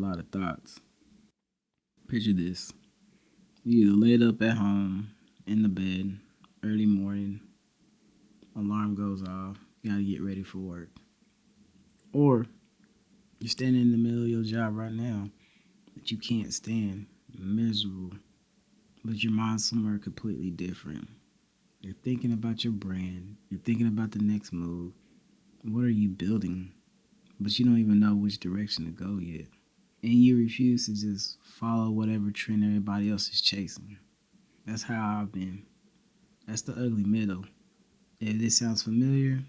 lot of thoughts. Picture this. You either laid up at home, in the bed, early morning, alarm goes off, you gotta get ready for work. Or you're standing in the middle of your job right now that you can't stand, miserable, but your mind's somewhere completely different. You're thinking about your brand, you're thinking about the next move. What are you building? But you don't even know which direction to go yet. And you refuse to just follow whatever trend everybody else is chasing. That's how I've been. That's the ugly middle. If this sounds familiar,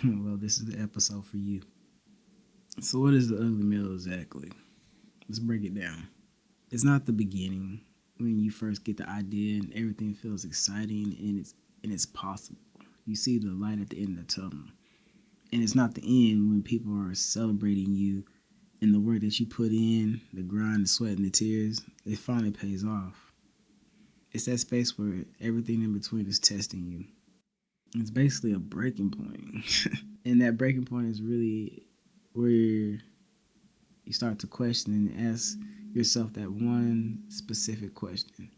well, this is the episode for you. So, what is the ugly middle exactly? Let's break it down. It's not the beginning when you first get the idea and everything feels exciting and it's possible. You see the light at the end of the tunnel. And it's not the end when people are celebrating you and the work that you put in, the grind, the sweat, and the tears, it finally pays off. It's that space where everything in between is testing you. It's basically a breaking point. And that breaking point is really where you start to question and ask yourself that one specific question.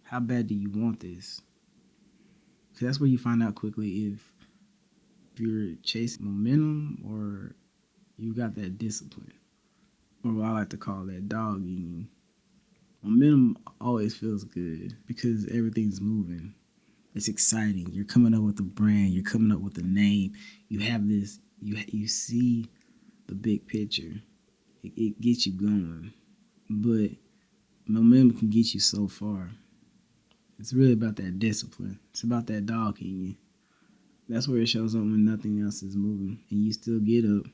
How bad do you want this? Because that's where you find out quickly if you're chasing momentum or you got that discipline. Or what I like to call that dog in you. Momentum always feels good because everything's moving. It's exciting. You're coming up with a brand. You're coming up with a name. You have this. You see the big picture. It gets you going. But momentum can get you so far. It's really about that discipline. It's about that dog in you. That's where it shows up when nothing else is moving. And you still get up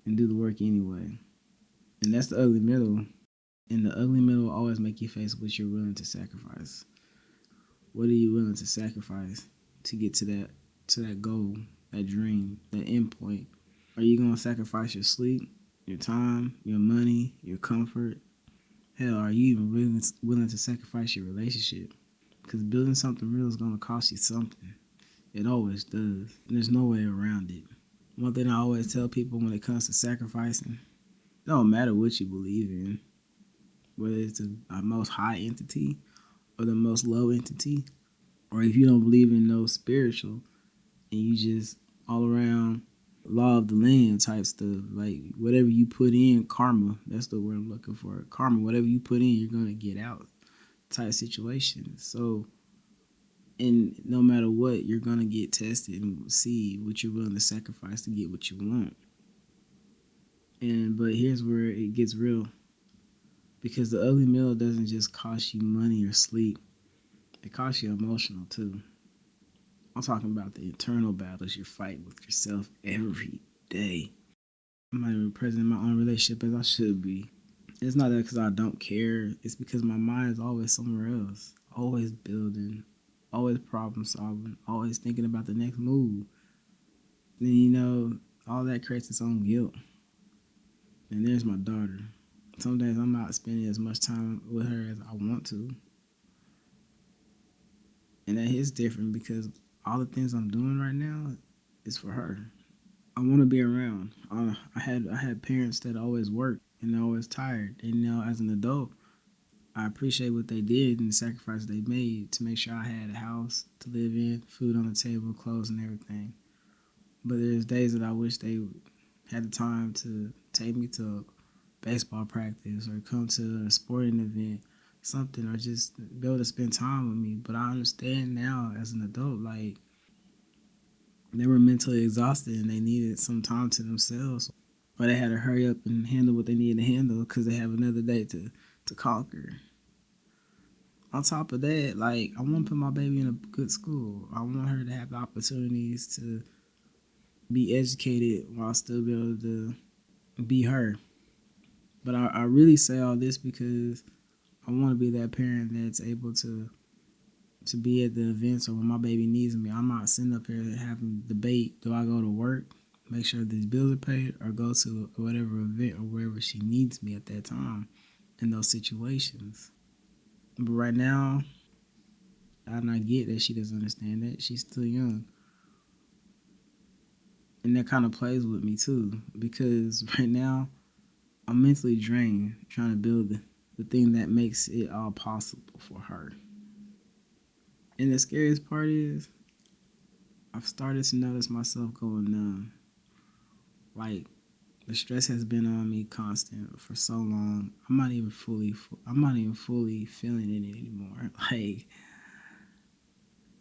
and do the work anyway. And that's the ugly middle. And the ugly middle will always make you face what you're willing to sacrifice. What are you willing to sacrifice to get to that goal, that dream, that end point? Are you going to sacrifice your sleep, your time, your money, your comfort? Hell, are you even willing to sacrifice your relationship? Because building something real is going to cost you something. It always does. And there's no way around it. One thing I always tell people when it comes to sacrificing, it don't matter what you believe in, whether it's the most high entity or the most low entity, or if you don't believe in no spiritual and you just all around law of the land type stuff, like whatever you put in, karma, that's the word I'm looking for. Karma, whatever you put in, you're going to get out type situation. So, and no matter what, you're going to get tested and see what you're willing to sacrifice to get what you want. But here's where it gets real. Because the ugly middle doesn't just cost you money or sleep. It costs you emotional too. I'm talking about the internal battles you're fighting with yourself every day. I'm not even present in my own relationship as I should be. It's not that because I don't care. It's because my mind is always somewhere else. Always building. Always problem solving. Always thinking about the next move. Then, all that creates its own guilt. And there's my daughter. Some days I'm not spending as much time with her as I want to. And that is different because all the things I'm doing right now is for her. I want to be around. I had parents that always worked and they're always tired. And as an adult, I appreciate what they did and the sacrifice they made to make sure I had a house to live in, food on the table, clothes and everything. But there's days that I wish they had the time to take me to baseball practice or come to a sporting event, something, or just be able to spend time with me. But I understand now as an adult, like, they were mentally exhausted and they needed some time to themselves. Or they had to hurry up and handle what they needed to handle because they have another day to conquer. On top of that, like, I want to put my baby in a good school. I want her to have the opportunities to be educated while still be able to be her. But I really say all this because I want to be that parent that's able to be at the events or when my baby needs me. I'm not sitting up here having debate. Do I go to work, make sure these bills are paid, or go to whatever event or wherever she needs me at that time in those situations? But right now, I get that she doesn't understand that. She's still young. And that kind of plays with me too. Because right now, I'm mentally drained trying to build the thing that makes it all possible for her. And the scariest part is I've started to notice myself going numb. Like the stress has been on me constant for so long. I'm not even fully feeling it anymore. Like,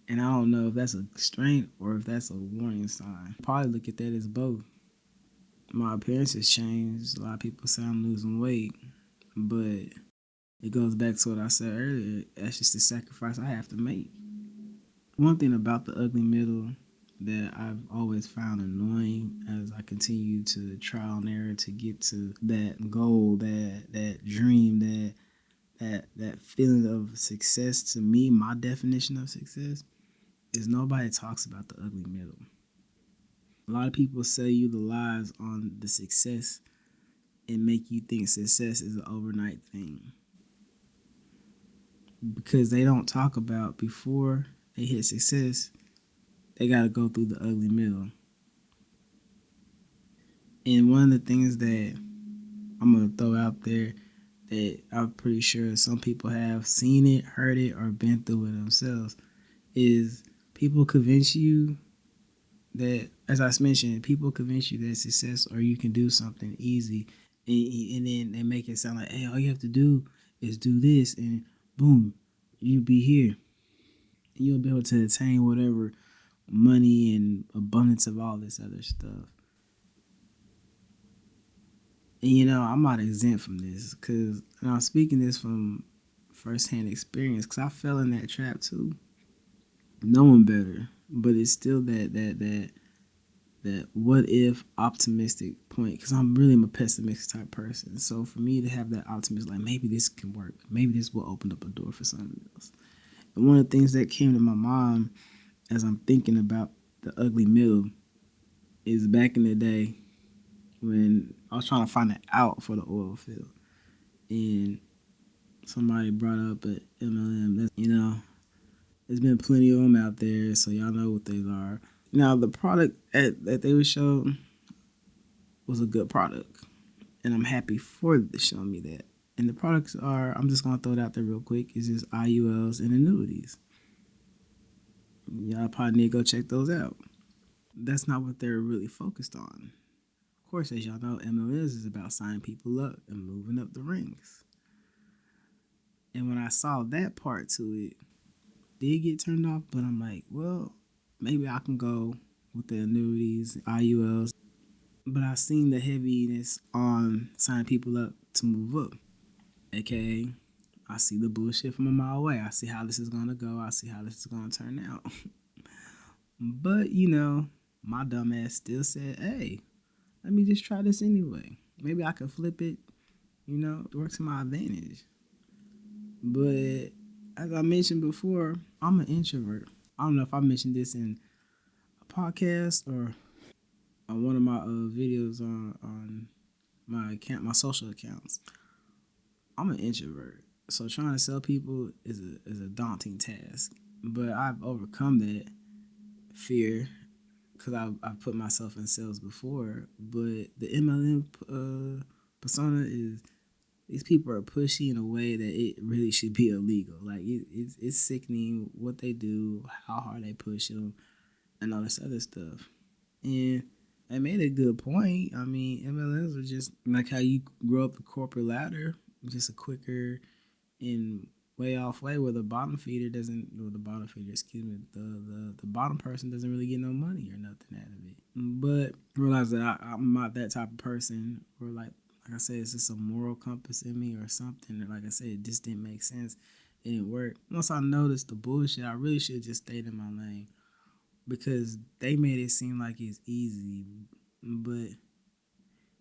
and I don't know if that's a strength or if that's a warning sign. Probably look at that as both. My appearance has changed. A lot of people say I'm losing weight, but it goes back to what I said earlier. That's just the sacrifice I have to make. One thing about the ugly middle that I've always found annoying as I continue to trial and error to get to that goal, that dream, that feeling of success. To me, my definition of success is nobody talks about the ugly middle. A lot of people sell you the lies on the success and make you think success is an overnight thing because they don't talk about before they hit success, they got to go through the ugly middle. And one of the things that I'm going to throw out there that I'm pretty sure some people have seen it, heard it, or been through it themselves is people convince you that, as I mentioned, people convince you that success or you can do something easy. And then they make it sound like, hey, all you have to do is do this and boom, you'll be here. And you'll be able to attain whatever money and abundance of all this other stuff. And I'm not exempt from this because I'm speaking this from firsthand experience because I fell in that trap too. Knowing better, but it's still that what if optimistic point because I'm really a pessimistic type person. So for me to have that optimism, like maybe this can work, maybe this will open up a door for something else. And one of the things that came to my mind as I'm thinking about the ugly middle is back in the day when I was trying to find an out for the oil field, and somebody brought up an MLM. There's been plenty of them out there, so y'all know what they are. Now, the product that they would show was a good product, and I'm happy for them to show me that. And the products are, I'm just going to throw it out there real quick, is just IULs and annuities. Y'all probably need to go check those out. That's not what they're really focused on. Of course, as y'all know, MLMs is about signing people up and moving up the ranks. And when I saw that part to it, did get turned off, but I'm like, well, maybe I can go with the annuities, IULs. But I seen the heaviness on signing people up to move up. AKA, I see the bullshit from a mile away. I see how this is going to go. I see how this is going to turn out. But, my dumb ass still said, hey, let me just try this anyway. Maybe I could flip it, it works to my advantage. But as I mentioned before, I'm an introvert. I don't know if I mentioned this in a podcast or on one of my videos on my account, my social accounts. I'm an introvert, so trying to sell people is a daunting task. But I've overcome that fear because I've put myself in sales before. But the MLM persona is these people are pushy in a way that it really should be illegal. Like it's sickening what they do, how hard they push them, and all this other stuff. And I made a good point. I mean, MLMs are just like how you grow up the corporate ladder, just a quicker and way off way where the bottom feeder doesn't, or the bottom feeder, excuse me, the bottom person doesn't really get no money or nothing out of it. But realize that I'm not that type of person, or like I said, it's just a moral compass in me or something. And like I said, it just didn't make sense. It didn't work. Once I noticed the bullshit, I really should have just stayed in my lane because they made it seem like it's easy, but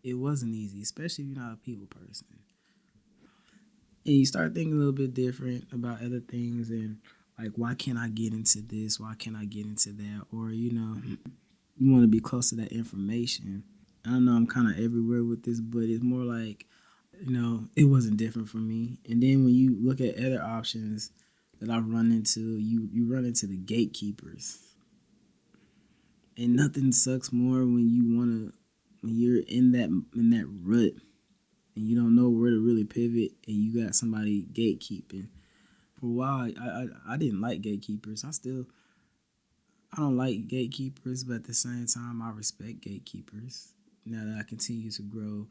it wasn't easy, especially if you're not a people person. And you start thinking a little bit different about other things and like, why can't I get into this? Why can't I get into that? Or, you want to be close to that information. I don't know, I'm kind of everywhere with this, but it's more like, it wasn't different for me. And then when you look at other options that I've run into, you run into the gatekeepers. And nothing sucks more when when you're in that rut and and you don't know where to really pivot, and you got somebody gatekeeping. For a while, I didn't like gatekeepers. I don't like gatekeepers, but at the same time, I respect gatekeepers. Now that I continue to grow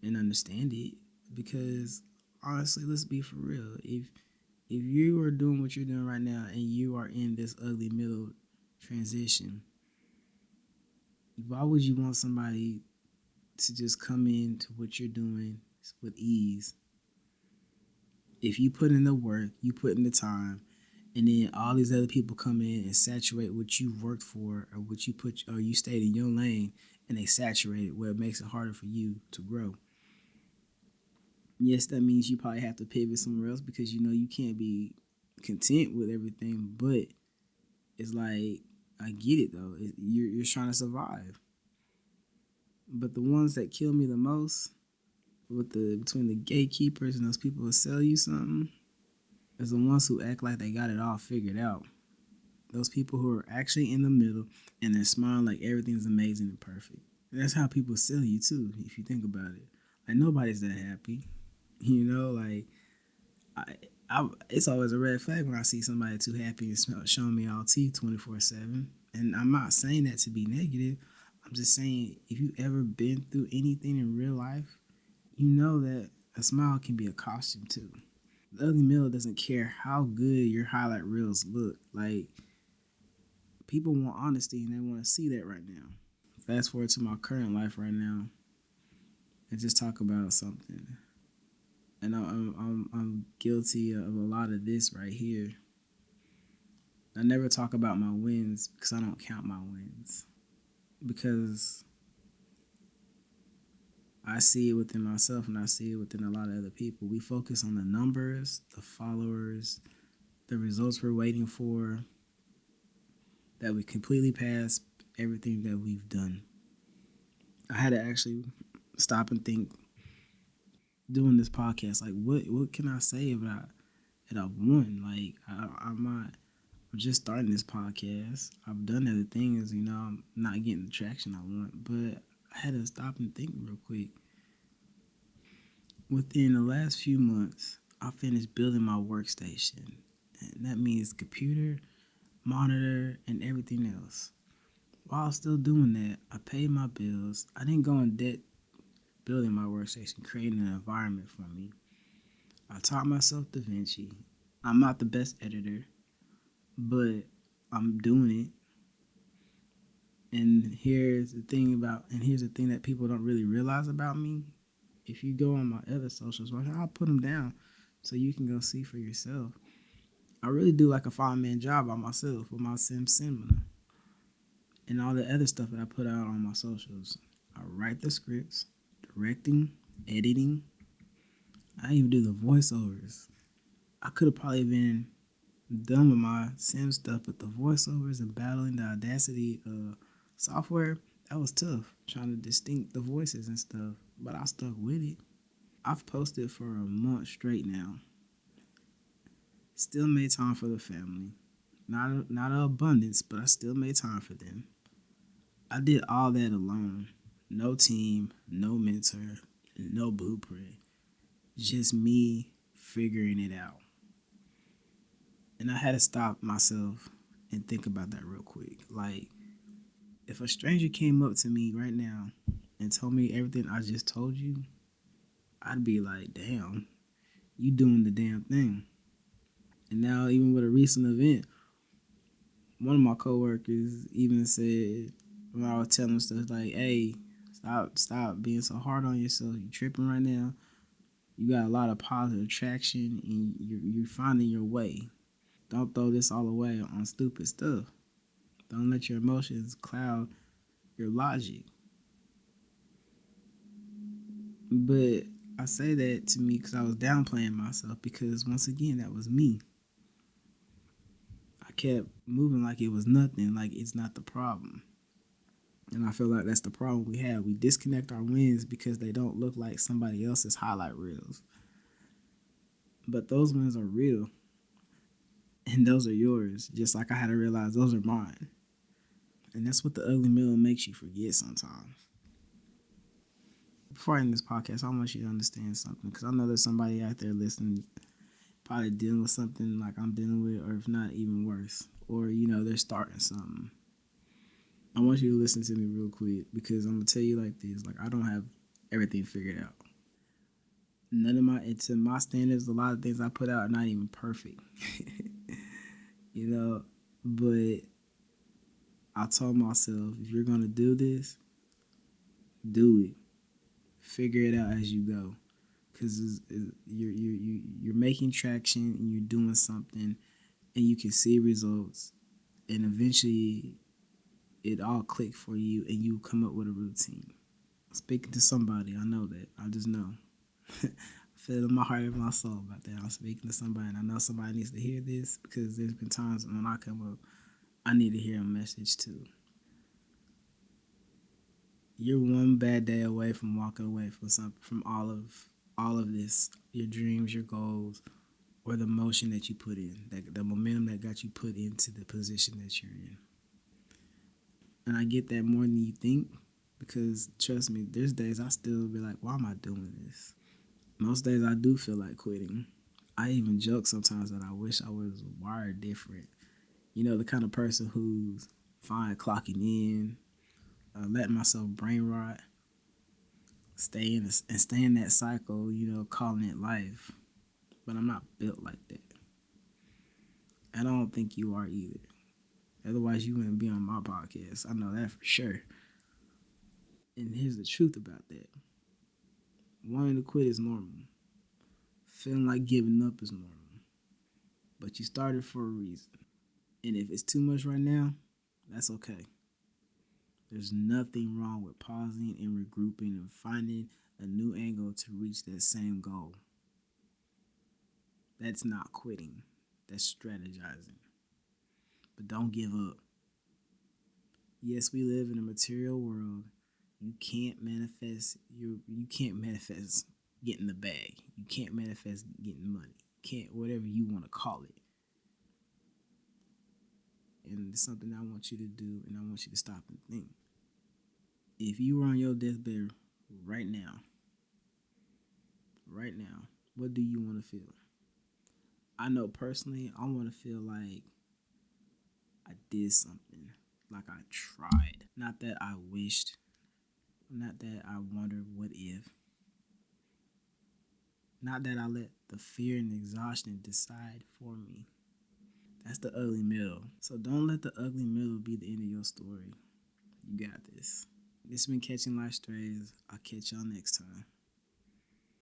and understand it, because honestly, let's be for real. If you are doing what you're doing right now, and you are in this ugly middle transition, why would you want somebody to just come into what you're doing with ease? If you put in the work, you put in the time, and then all these other people come in and saturate what you worked for, or what you put, or you stayed in your lane, and they saturate it, where it makes it harder for you to grow. Yes, that means you probably have to pivot somewhere else, because you know you can't be content with everything. But it's like, I get it though. You're trying to survive. But the ones that kill me the most, with the between the gatekeepers and those people who sell you something, is the ones who act like they got it all figured out. Those people who are actually in the middle, and they're smiling like everything's amazing and perfect. And that's how people sell you too, if you think about it. Like, nobody's that happy. You know, like, it's always a red flag when I see somebody too happy and showing me all teeth 24/7. And I'm not saying that to be negative. I'm just saying, if you ever been through anything in real life, you know that a smile can be a costume too. The ugly middle doesn't care how good your highlight reels look. Like, people want honesty, and they want to see that right now. Fast forward to my current life right now, and just talk about something. And I'm guilty of a lot of this right here. I never talk about my wins, because I don't count my wins, because I see it within myself, and I see it within a lot of other people. We focus on the numbers, the followers, the results we're waiting for, that we completely pass everything that we've done. I had to actually stop and think, doing this podcast, like, what can I say about that I've won? Like, I'm not. I'm just starting this podcast. I've done other things, I'm not getting the traction I want, but I had to stop and think real quick. Within the last few months, I finished building my workstation, and that means computer, monitor, and everything else. While still doing that, I paid my bills. I didn't go in debt building my workstation, creating an environment for me. I taught myself DaVinci. I'm not the best editor, but I'm doing it. And here's the thing that people don't really realize about me. If you go on my other socials, I'll put them down so you can go see for yourself. I really do like a 5-man job by myself with my sim seminar and all the other stuff that I put out on my socials. I write the scripts, directing, editing. I even do the voiceovers. I could have probably been done with my sim stuff, but the voiceovers and battling the Audacity software, that was tough. Trying to distinct the voices and stuff, but I stuck with it. I've posted for a month straight now. Still made time for the family. Not an abundance, but I still made time for them. I did all that alone. No team, no mentor, no blueprint. Just me figuring it out. And I had to stop myself and think about that real quick. Like, if a stranger came up to me right now and told me everything I just told you, I'd be like, damn, you doing the damn thing. And now, even with a recent event, one of my coworkers even said, when I was telling him stuff like, hey, stop being so hard on yourself. You tripping right now. You got a lot of positive traction, and you're finding your way. Don't throw this all away on stupid stuff. Don't let your emotions cloud your logic. But I say that to me because I was downplaying myself, because once again, that was me. I kept moving like it was nothing, like it's not the problem. And I feel like that's the problem we have. We disconnect our wins because they don't look like somebody else's highlight reels. But those wins are real, and those are yours. Just like I had to realize those are mine. And that's what the ugly middle makes you forget sometimes. before I end this podcast, I want you to understand something, because I know there's somebody out there listening, probably dealing with something like I'm dealing with, or if not even worse, or they're starting something. I want you to listen to me real quick, because I'm gonna tell you like this: like, I don't have everything figured out. None of to my standards, a lot of things I put out are not even perfect. you know, but I told myself, if you're gonna do this, do it. Figure it out as you go, because you're making traction and you're doing something, and you can see results, and eventually it all click for you, and you come up with a routine. Speaking to somebody, I know that. I just know. I feel it in my heart and my soul about that. I'm speaking to somebody, and I know somebody needs to hear this, because there's been times when I come up, I need to hear a message too. You're one bad day away from walking away from all of this, your dreams, your goals, or the motion that you put in, the momentum that got you put into the position that you're in. And I get that more than you think, because trust me, there's days I still be like, why am I doing this? Most days I do feel like quitting. I even joke sometimes that I wish I was wired different. The kind of person who's fine clocking in, letting myself brain rot, stay in that cycle, calling it life. But I'm not built like that. And I don't think you are either. Otherwise, you wouldn't be on my podcast. I know that for sure. And here's the truth about that: wanting to quit is normal. Feeling like giving up is normal. But you started for a reason. And if it's too much right now, that's okay. There's nothing wrong with pausing and regrouping and finding a new angle to reach that same goal. That's not quitting. That's strategizing. But don't give up. Yes, we live in a material world. You can't manifest getting the bag. You can't manifest getting money. You can't, whatever you want to call it. And it's something I want you to do, and I want you to stop and think. If you were on your deathbed right now, what do you want to feel? I know personally, I want to feel like I did something, like I tried. Not that I wished, not that I wondered what if, not that I let the fear and exhaustion decide for me. That's the ugly middle. So don't let the ugly middle be the end of your story. You got this. This has been Catching Life Strays. I'll catch y'all next time.